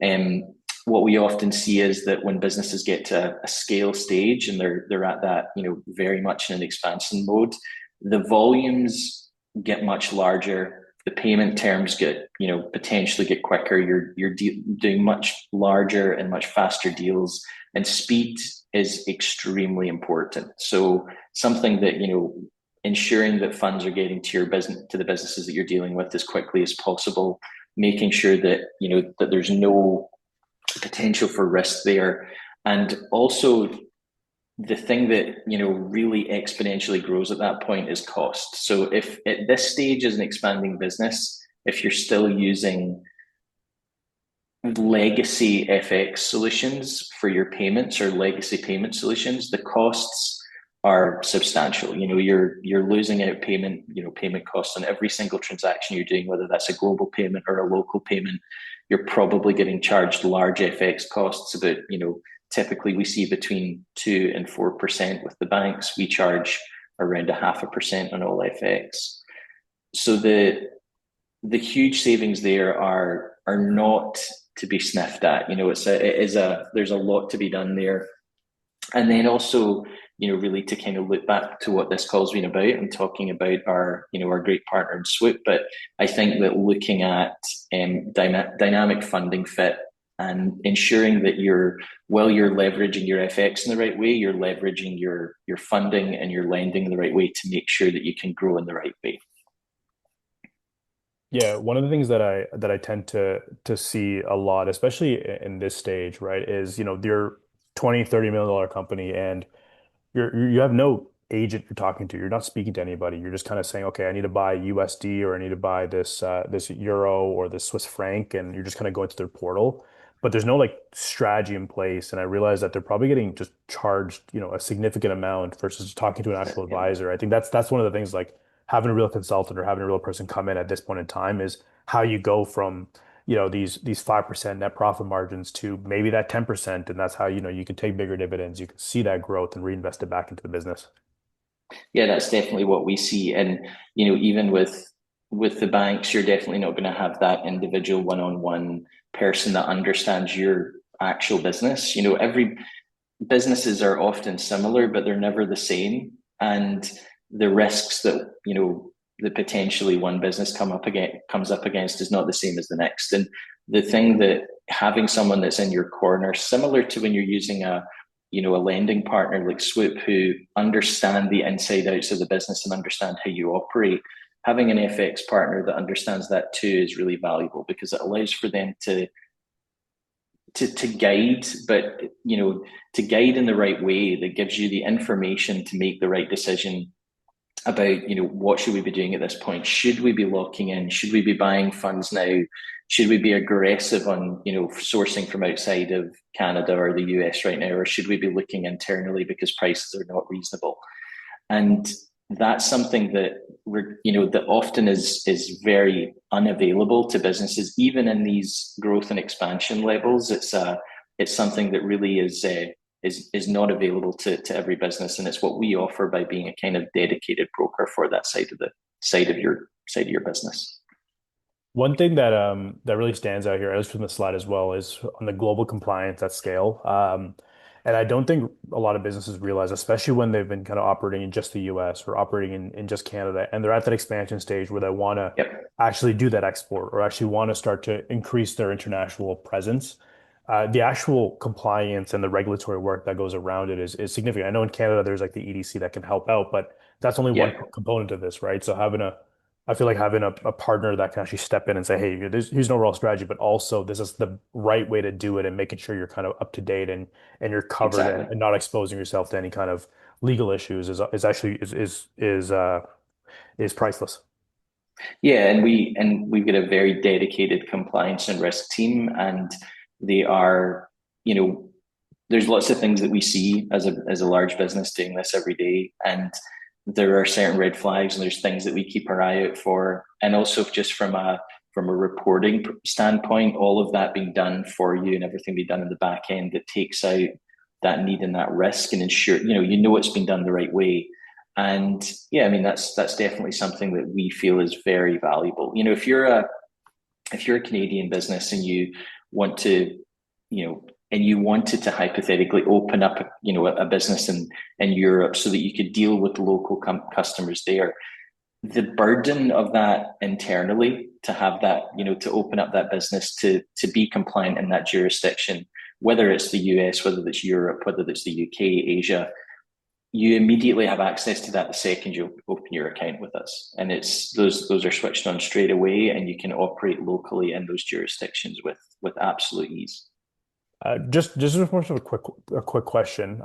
Um, what we often see is that when businesses get to a scale stage and they're at that, very much in an expansion mode, the volumes get much larger. The payment terms get, potentially get quicker. You're doing much larger and much faster deals, and speed is extremely important. So something that, ensuring that funds are getting to your business, to the businesses that you're dealing with as quickly as possible, making sure that, that there's no potential for risk there. And also the thing that, really exponentially grows at that point is cost. So if at this stage as an expanding business, if you're still using legacy FX solutions for your payments or legacy payment solutions, the costs are substantial. You're losing out payment costs on every single transaction you're doing, whether that's a global payment or a local payment. You're probably getting charged large FX costs. About, typically we see between 2 and 4% with the banks. We charge around 0.5% on all FX. So the huge savings there are not to be sniffed at. There's a lot to be done there. And then also, really to kind of look back to what this call's been about and talking about our great partner in Swoop. But I think that looking at dynamic funding fit and ensuring that while you're leveraging your FX in the right way, you're leveraging your funding and your lending in the right way to make sure that you can grow in the right way. Yeah, one of the things that I tend to see a lot, especially in this stage, right, is you're 20-30 million dollar company, and you have no agent you're talking to. You're not speaking to anybody. You're just kind of saying, okay, I need to buy USD, or I need to buy this euro or this Swiss franc, and you're just kind of going to their portal. But there's no like strategy in place, and I realize that they're probably getting just charged, a significant amount versus talking to an actual Yeah. advisor. I think that's one of the things, like having a real consultant or having a real person come in at this point in time, is how you go from these 5% net profit margins to maybe that 10%, and that's how you can take bigger dividends, you can see that growth and reinvest it back into the business. Yeah, that's definitely what we see. And, even with the banks, you're definitely not going to have that individual one-on-one person that understands your actual business. Every businesses are often similar, but they're never the same. And the risks that, the potentially one business comes up against is not the same as the next. And the thing that having someone that's in your corner, similar to when you're using a lending partner like Swoop, who understand the inside outs of the business and understand how you operate, having an FX partner that understands that too is really valuable, because it allows for them to guide, but to guide in the right way that gives you the information to make the right decision about, what should we be doing at this point? Should we be locking in? Should we be buying funds now? Should we be aggressive on, sourcing from outside of Canada or the US right now? Or should we be looking internally because prices are not reasonable? And that's something that that often is very unavailable to businesses, even in these growth and expansion levels. It's something that really is not available to every business, and it's what we offer by being a kind of dedicated broker for that side of your business. One thing that really stands out here, at least from the slide as well, is on the global compliance at scale. And I don't think a lot of businesses realize, especially when they've been kind of operating in just the US or operating in just Canada, and they're at that expansion stage where they want to Yep. actually do that export or actually want to start to increase their international presence. The actual compliance and the regulatory work that goes around it is significant. I know in Canada there's like the EDC that can help out, but that's only one Yep. component of this, right? So I feel like having a partner that can actually step in and say, hey, here's an overall strategy, but also this is the right way to do it and making sure you're kind of up to date and you're covered Exactly. and not exposing yourself to any kind of legal issues is actually is priceless. Yeah, and we've got a very dedicated compliance and risk team, and they are, you know, there's lots of things that we see as a large business doing this every day, and there are certain red flags, and there's things that we keep our eye out for, and also just from a reporting standpoint, all of that being done for you and everything being done in the back end that takes out that need and that risk and ensure you know it's been done the right way. And yeah, I mean that's definitely something that we feel is very valuable. You know, if you're a Canadian business and you want to, you know, and you wanted to hypothetically open up, you know, a business in Europe so that you could deal with local customers there, the burden of that internally to have that, you know, to open up that business to be compliant in that jurisdiction, whether it's the US, whether it's Europe, whether it's the UK, Asia, you immediately have access to that the second you open your account with us, and it's those are switched on straight away, and you can operate locally in those jurisdictions with absolute ease. Just more of a quick question.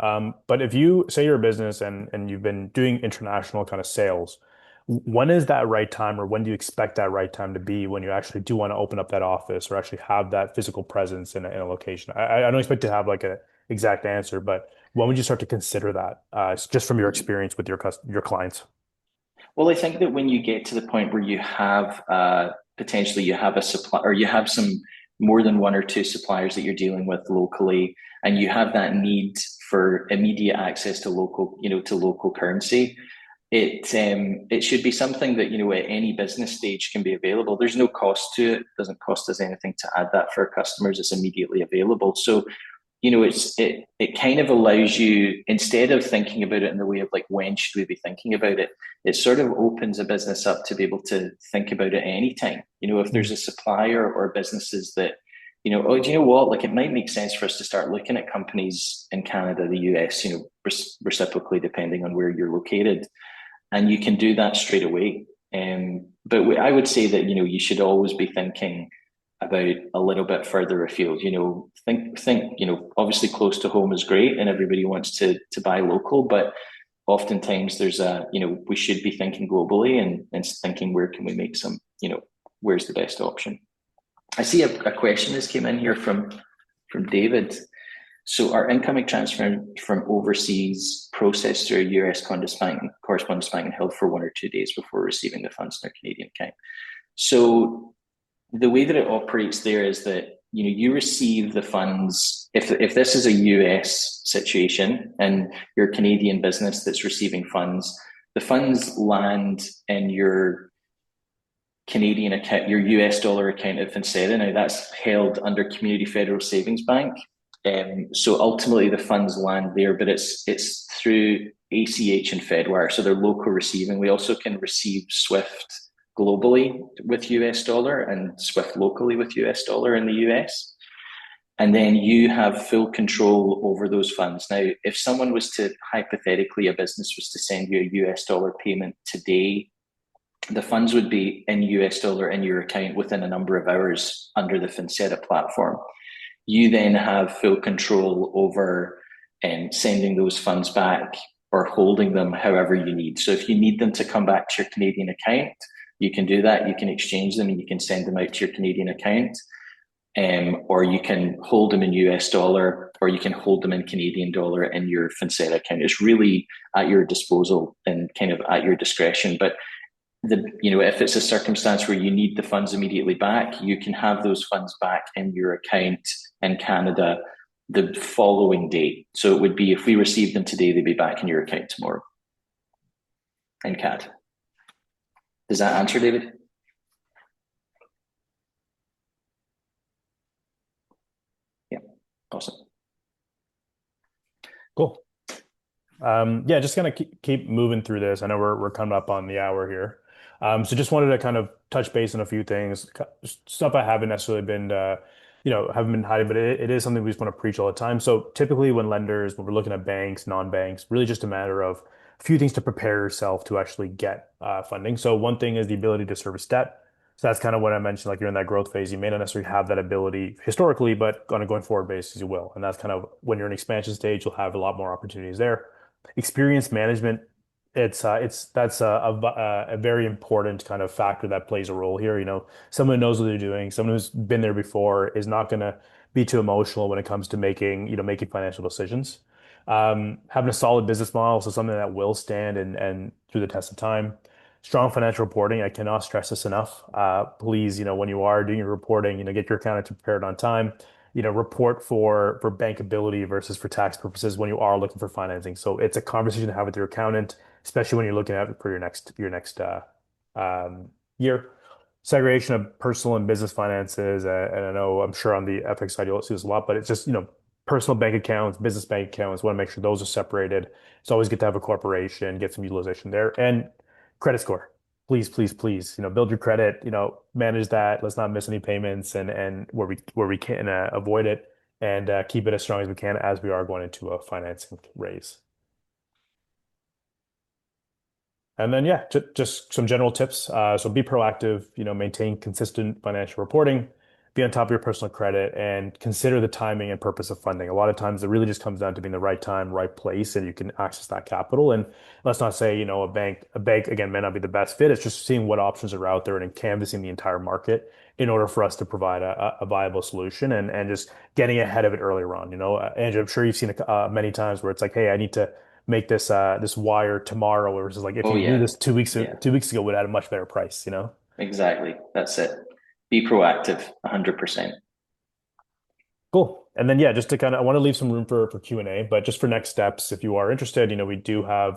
But if you say you're a business and you've been doing international kind of sales, when is that right time, or when do you expect that right time to be when you actually do want to open up that office or actually have that physical presence in a location? I don't expect to have like a exact answer, but when would you start to consider that? Just from your experience with your clients. Well, I think that when you get to the point where you have potentially you have a supply or you have some more than one or two suppliers that you're dealing with locally, and you have that need for immediate access to local, you know, to local currency, it should be something that, you know, at any business stage can be available. There's no cost to it. It doesn't cost us anything to add that for our customers. It's immediately available. So you know, it kind of allows you, instead of thinking about it in the way of like when should we be thinking about it, it sort of opens a business up to be able to think about it anytime. You know, if there's a supplier or businesses that, you know, oh, do you know what? Like it might make sense for us to start looking at companies in Canada, the US, you know, reciprocally depending on where you're located, and you can do that straight away. But I would say that, you know, you should always be thinking about a little bit further afield. You know, think. You know, obviously close to home is great, and everybody wants to buy local, but oftentimes there's a, you know, we should be thinking globally and thinking where can we make some, you know, where's the best option. I see a question that's came in here from David. So our incoming transfer from overseas processed through a US correspondence bank and held for 1 or 2 days before receiving the funds in their Canadian account. So the way that it operates there is that, you know, you receive the funds if this is a US situation and you're a Canadian business that's receiving funds, the funds land in your Canadian account, your US dollar account at Finseta. Now that's held under Community Federal Savings Bank. So ultimately the funds land there, but it's through ACH and Fedwire, so they're local receiving. We also can receive Swift globally with US dollar and Swift locally with US dollar in the US. And then you have full control over those funds. Now, if someone was to, hypothetically, a business was to send you a US dollar payment today, the funds would be in US dollar in your account within a number of hours under the Finseta platform. You then have full control over sending those funds back or holding them however you need. So if you need them to come back to your Canadian account, you can do that. You can exchange them and you can send them out to your Canadian account. Or you can hold them in US dollar, or you can hold them in Canadian dollar in your Finseta account. It's really at your disposal and kind of at your discretion. But if it's a circumstance where you need the funds immediately back, you can have those funds back in your account in Canada the following day. So it would be, if we received them today, they'd be back in your account tomorrow in CAD. Does that answer, David? Yeah, awesome. Yeah, just gonna keep moving through this. I know we're coming up on the hour here. So just wanted to kind of touch base on a few things, stuff I haven't necessarily been, haven't been hiding, but it is something we just want to preach all the time. So typically when we're looking at banks, non-banks, really just a matter of a few things to prepare yourself to actually get funding. So one thing is the ability to service debt. So that's kind of what I mentioned, like you're in that growth phase. You may not necessarily have that ability historically, but on a going forward basis, you will. And that's kind of when you're in expansion stage, you'll have a lot more opportunities there. Experience management, it's that's a very important kind of factor that plays a role here. Someone who knows what they're doing, someone who's been there before is not going to be too emotional when it comes to making financial decisions. Having a solid business model, so something that will stand and through the test of time. Strong financial reporting. I cannot stress this enough. Please, when you are doing your reporting, get your accountant prepared on time, report for bankability versus for tax purposes when you are looking for financing. So it's a conversation to have with your accountant, especially when you're looking at it for your next year. Segregation of personal and business finances, and I know I'm sure on the FX side you'll see this a lot, but it's just personal bank accounts, business bank accounts. Want to make sure those are separated. It's always good to have a corporation, get some utilization there, and credit score please, please, please, build your credit, manage that. Let's not miss any payments and where we can avoid it and keep it as strong as we can as we are going into a financing raise. And then, yeah, just some general tips. So be proactive, maintain consistent financial reporting, be on top of your personal credit, and consider the timing and purpose of funding. A lot of times it really just comes down to being the right time, right place, and you can access that capital. And let's not say, a bank again may not be the best fit. It's just seeing what options are out there and canvassing the entire market in order for us to provide a viable solution and just getting ahead of it earlier on. Andrew, I'm sure you've seen it many times where it's like, hey, I need to make this wire tomorrow, versus like if Oh you knew yeah, this 2 weeks yeah, 2 weeks ago would have a much better price. exactly. That's it. Be proactive, 100%. Cool. And then yeah, just to kind of I want to leave some room for Q&A, but just for next steps, if you are interested, we do have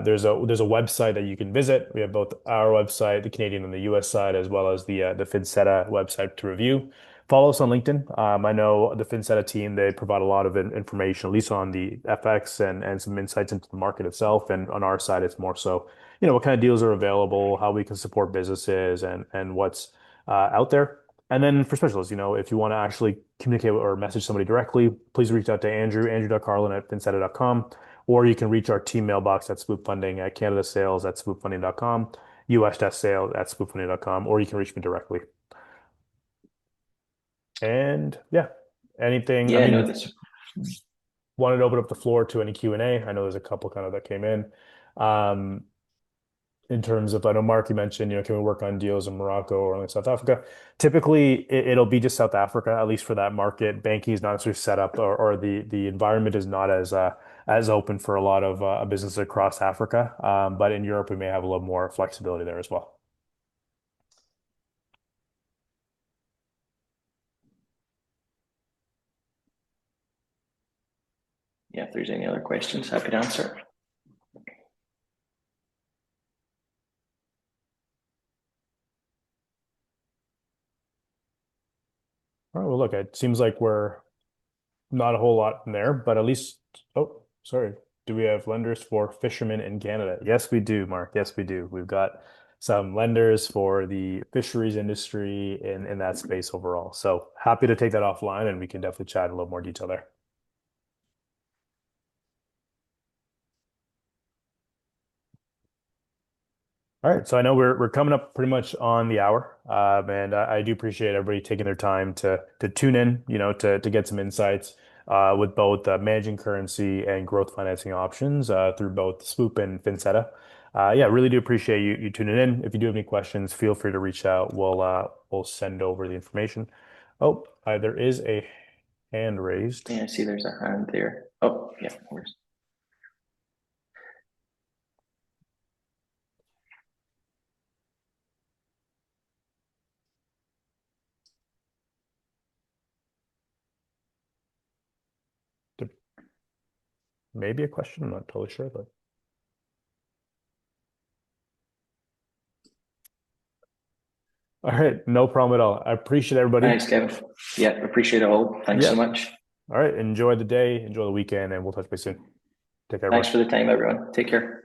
there's a website that you can visit. We have both our website, the Canadian and the US side, as well as the Finseta website to review. Follow us on LinkedIn. I know the Finseta team, they provide a lot of information, at least on the FX and some insights into the market itself. And on our side, it's more so, what kind of deals are available, how we can support businesses and what's out there. And then for specialists, if you want to actually communicate or message somebody directly, please reach out to andrew.carlin@finseta.com, or you can reach our team mailbox at Swoop Funding at canadasales@swoopfunding.com, us-sales@swoopfunding.com, or you can reach me directly. And yeah, anything, I Yeah, no, mean, that's wanted to open up the floor to any Q&A. I know there's a couple kind of that came in. Um, in terms of, I know Mark, you mentioned, can we work on deals in Morocco or in South Africa? Typically, it'll be just South Africa, at least for that market. Banking is not necessarily set up, or the environment is not as open for a lot of businesses across Africa. But in Europe, we may have a little more flexibility there as well. yeah. If there's any other questions, happy to answer. All right, well, look, it seems like we're not a whole lot in there, but at least, oh, sorry. Do we have lenders for fishermen in Canada? Yes, we do, Mark. Yes, we do. We've got some lenders for the fisheries industry in that space overall. So happy to take that offline and we can definitely chat in a little more detail there. All right, so I know we're coming up pretty much on the hour, and I do appreciate everybody taking their time to tune in, to get some insights with both managing currency and growth financing options through both Swoop and Finseta. Yeah, really do appreciate you tuning in. If you do have any questions, feel free to reach out. We'll send over the information. Oh, there is a hand raised. Yeah, I see there's a hand there. Oh, yeah, of course. There may be a question. I'm not totally sure, but. All right, no problem at all. I appreciate everybody. Thanks, Kevin. Yeah, appreciate it all. Thanks Yeah. so much. All right. Enjoy the day, enjoy the weekend, and we'll touch base soon. Take care, Thanks everyone. for the time, everyone. Take care.